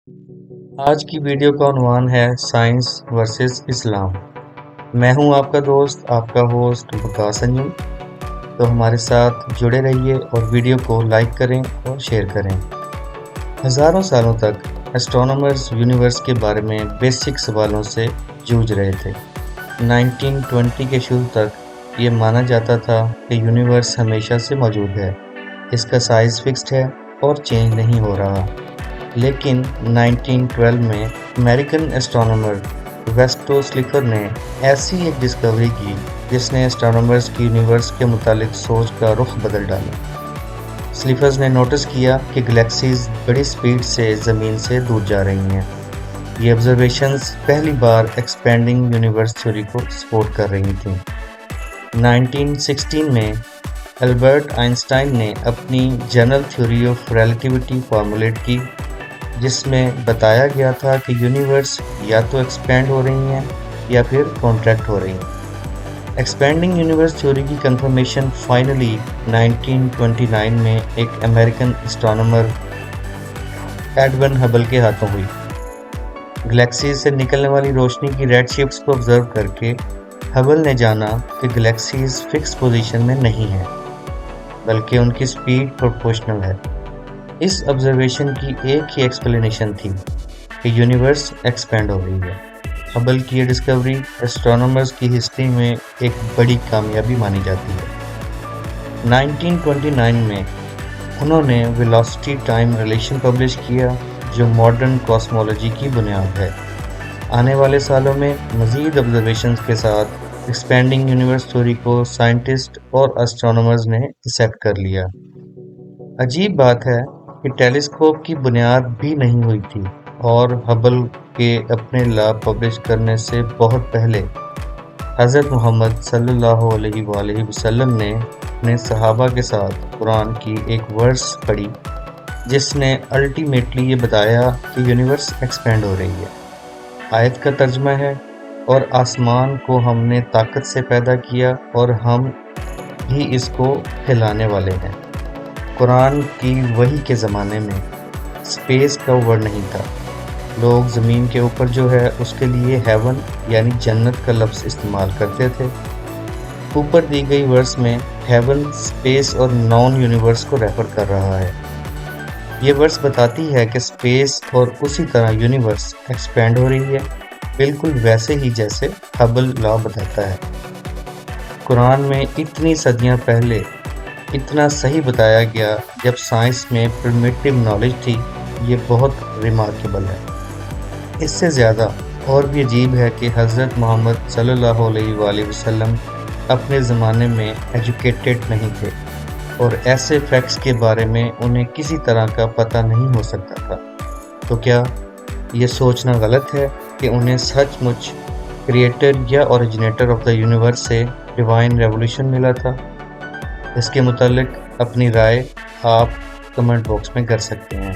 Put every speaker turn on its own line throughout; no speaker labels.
آج کی ویڈیو کا عنوان ہے سائنس ورسز اسلام۔ میں ہوں آپ کا دوست، آپ کا ہوسٹ وقاص انجم۔ تو ہمارے ساتھ جڑے رہیے اور ویڈیو کو لائک کریں اور شیئر کریں۔ ہزاروں سالوں تک اسٹرونامرز یونیورس کے بارے میں بیسک سوالوں سے جوجھ رہے تھے۔ 1920 کے شروع تک یہ مانا جاتا تھا کہ یونیورس ہمیشہ سے موجود ہے، اس کا سائز فکسڈ ہے اور چینج نہیں ہو رہا۔ لیکن 1912 میں امریکن اسٹرونامر ویسٹو سلیفر نے ایسی ایک ڈسکوری کی جس نے اسٹرونامرز کی یونیورس کے متعلق سوچ کا رخ بدل ڈالا۔ سلیفرز نے نوٹس کیا کہ گلیکسیز بڑی سپیڈ سے زمین سے دور جا رہی ہیں۔ یہ آبزرویشنز پہلی بار ایکسپینڈنگ یونیورس تھیوری کو سپورٹ کر رہی تھیں۔ 1916 میں البرٹ آئنسٹائن نے اپنی general theory of relativity formulate کی، جس میں بتایا گیا تھا کہ یونیورس یا تو ایکسپینڈ ہو رہی ہیں یا پھر کانٹریکٹ ہو رہی ہیں۔ ایکسپینڈنگ یونیورس تھیوری کی کنفرمیشن فائنلی 1929 میں ایک امریکن اسٹرونامر ایڈون ہبل کے ہاتھوں ہوئی۔ گلیکسیز سے نکلنے والی روشنی کی ریڈ شفٹس کو آبزرو کر کے ہبل نے جانا کہ گلیکسیز فکس پوزیشن میں نہیں ہیں، بلکہ ان کی سپیڈ پروپورشنل ہے۔ اس آبزرویشن کی ایک ہی ایکسپلینیشن تھی کہ یونیورس ایکسپینڈ ہو رہی ہے۔ ہبل کی یہ ڈسکوری اسٹرونامرز کی ہسٹری میں ایک بڑی کامیابی مانی جاتی ہے۔ 1929 میں انہوں نے ویلوسٹی ٹائم ریلیشن پبلش کیا، جو ماڈرن کاسمولوجی کی بنیاد ہے۔ آنے والے سالوں میں مزید آبزرویشنز کے ساتھ ایکسپینڈنگ یونیورس تھیوری کو سائنٹسٹ اور اسٹرونامرز نے ایکسیپٹ کر لیا۔ عجیب بات ہے کہ ٹیلیسکوپ کی بنیاد بھی نہیں ہوئی تھی، اور ہبل کے اپنے لا پبلش کرنے سے بہت پہلے حضرت محمد صلی اللہ علیہ وآلہ وسلم نے اپنے صحابہ کے ساتھ قرآن کی ایک ورس پڑھی جس نے الٹیمیٹلی یہ بتایا کہ یونیورس ایکسپینڈ ہو رہی ہے۔ آیت کا ترجمہ ہے، اور آسمان کو ہم نے طاقت سے پیدا کیا اور ہم ہی اس کو پھیلانے والے ہیں۔ قرآن کی وحی کے زمانے میں سپیس کا ورڈ نہیں تھا۔ لوگ زمین کے اوپر جو ہے اس کے لیے ہیون یعنی جنت کا لفظ استعمال کرتے تھے۔ اوپر دی گئی ورس میں ہیون سپیس اور نان یونیورس کو ریفر کر رہا ہے۔ یہ ورس بتاتی ہے کہ سپیس اور اسی طرح یونیورس ایکسپینڈ ہو رہی ہے، بالکل ویسے ہی جیسے ہبل لا بتاتا ہے۔ قرآن میں اتنی صدیاں پہلے اتنا صحیح بتایا گیا جب سائنس میں پرمیٹیو نالج تھی، یہ بہت ریمارکیبل ہے۔ اس سے زیادہ اور بھی عجیب ہے کہ حضرت محمد صلی اللہ علیہ وآلہ وسلم اپنے زمانے میں ایجوکیٹڈ نہیں تھے، اور ایسے فیکٹس کے بارے میں انہیں کسی طرح کا پتہ نہیں ہو سکتا تھا۔ تو کیا یہ سوچنا غلط ہے کہ انہیں سچ مچ کریٹر یا اوریجنیٹر آف دا یونیورس سے ڈیوائن ریولیوشن ملا تھا؟ اس کے متعلق اپنی رائے آپ کمنٹ باکس میں کر سکتے ہیں۔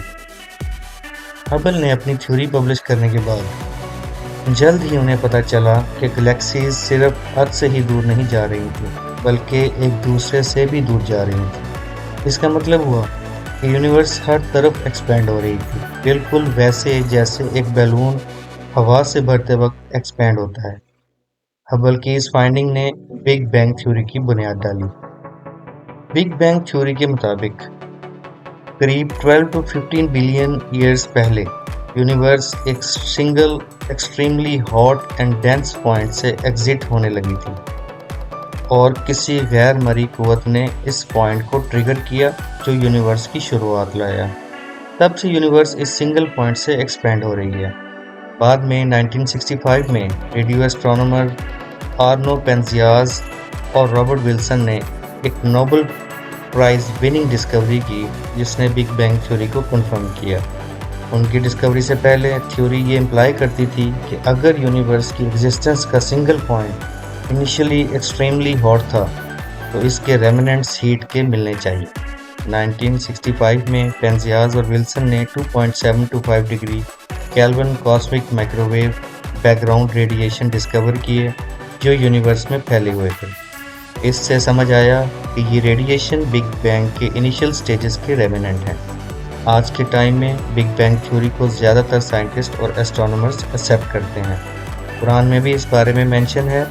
ہبل نے اپنی تھیوری پبلش کرنے کے بعد جلد ہی انہیں پتہ چلا کہ گلیکسیز صرف ارتھ سے ہی دور نہیں جا رہی تھیں، بلکہ ایک دوسرے سے بھی دور جا رہی تھیں۔ اس کا مطلب ہوا کہ یونیورس ہر طرف ایکسپینڈ ہو رہی تھی، بالکل ویسے جیسے ایک بیلون ہوا سے بھرتے وقت ایکسپینڈ ہوتا ہے۔ ہبل کی اس فائنڈنگ نے بگ بینگ تھیوری کی بنیاد ڈالی۔ بگ بینگ تھیوری کے مطابق قریب 12 to 15 بلین ایئرز پہلے یونیورس ایک single extremely hot and dense point سے ایگزٹ ہونے لگی تھی، اور کسی غیر مرئی قوت نے اس پوائنٹ کو ٹریگر کیا جو یونیورس کی شروعات لایا۔ تب سے یونیورس اس سنگل پوائنٹ سے ایکسپینڈ ہو رہی ہے۔ بعد میں 1965 میں ریڈیو اسٹرونامر آرنو پینزیاز اور رابرٹ ولسن نے ایک نوبل پرائز وننگ ڈسکوری کی جس نے بگ بینگ تھیوری کو کنفرم کیا۔ ان کی ڈسکوری سے پہلے تھیوری یہ امپلائی کرتی تھی کہ اگر یونیورس کی ایگزسٹنس کا single point initially extremely hot تھا تو اس کے ریمننٹس ہیٹ کے ملنے چاہیے۔ 1965 میں پینزیاز اور ولسن نے 2.725 degree Kelvin cosmic microwave background radiation discover کیے جو یونیورس میں پھیلے ہوئے تھے۔ اس سے سمجھ آیا کہ یہ ریڈیشن بگ بینگ کے انیشل سٹیجز کے ریمننٹ ہیں۔ آج کے ٹائم میں بگ بینگ تھیوری کو زیادہ تر سائنٹسٹ اور ایسٹرونومرز ایکسیپٹ کرتے ہیں۔ قرآن میں بھی اس بارے میں مینشن ہے،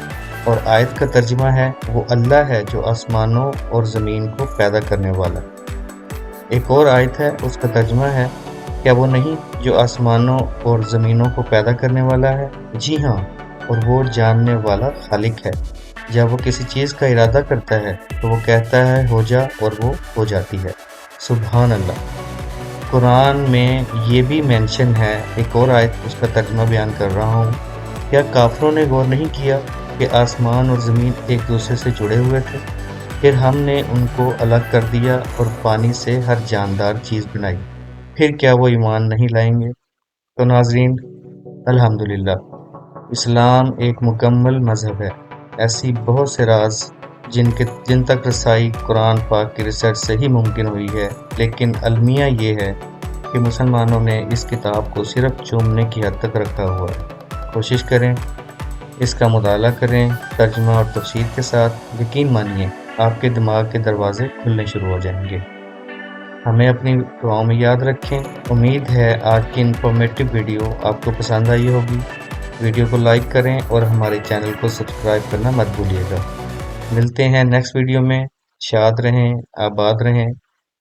اور آیت کا ترجمہ ہے، وہ اللہ ہے جو آسمانوں اور زمین کو پیدا کرنے والا۔ ایک اور آیت ہے، اس کا ترجمہ ہے، کیا وہ نہیں جو آسمانوں اور زمینوں کو پیدا کرنے والا ہے؟ جی ہاں، اور وہ جاننے والا خالق ہے۔ جب وہ کسی چیز کا ارادہ کرتا ہے تو وہ کہتا ہے ہو جا، اور وہ ہو جاتی ہے۔ سبحان اللہ۔ قرآن میں یہ بھی مینشن ہے، ایک اور آیت، اس کا ترجمہ بیان کر رہا ہوں۔ کیا کافروں نے غور نہیں کیا کہ آسمان اور زمین ایک دوسرے سے جڑے ہوئے تھے؟ پھر ہم نے ان کو الگ کر دیا اور پانی سے ہر جاندار چیز بنائی، پھر کیا وہ ایمان نہیں لائیں گے؟ تو ناظرین، الحمدللہ اسلام ایک مکمل مذہب ہے۔ ایسی بہت سے راز جن تک رسائی قرآن پاک کی ریسرچ سے ہی ممکن ہوئی ہے، لیکن المیہ یہ ہے کہ مسلمانوں نے اس کتاب کو صرف چومنے کی حد تک رکھا ہوا ہے۔ کوشش کریں، اس کا مطالعہ کریں ترجمہ اور تفسیر کے ساتھ، یقین مانیے آپ کے دماغ کے دروازے کھلنے شروع ہو جائیں گے۔ ہمیں اپنی دعاؤں میں یاد رکھیں۔ امید ہے آج کی انفارمیٹیو ویڈیو آپ کو پسند آئی ہوگی۔ ویڈیو کو لائک کریں اور ہمارے چینل کو سبسکرائب کرنا مت بھولیے گا۔ ملتے ہیں نیکسٹ ویڈیو میں۔ شاد رہیں، آباد رہیں۔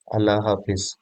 اللہ حافظ۔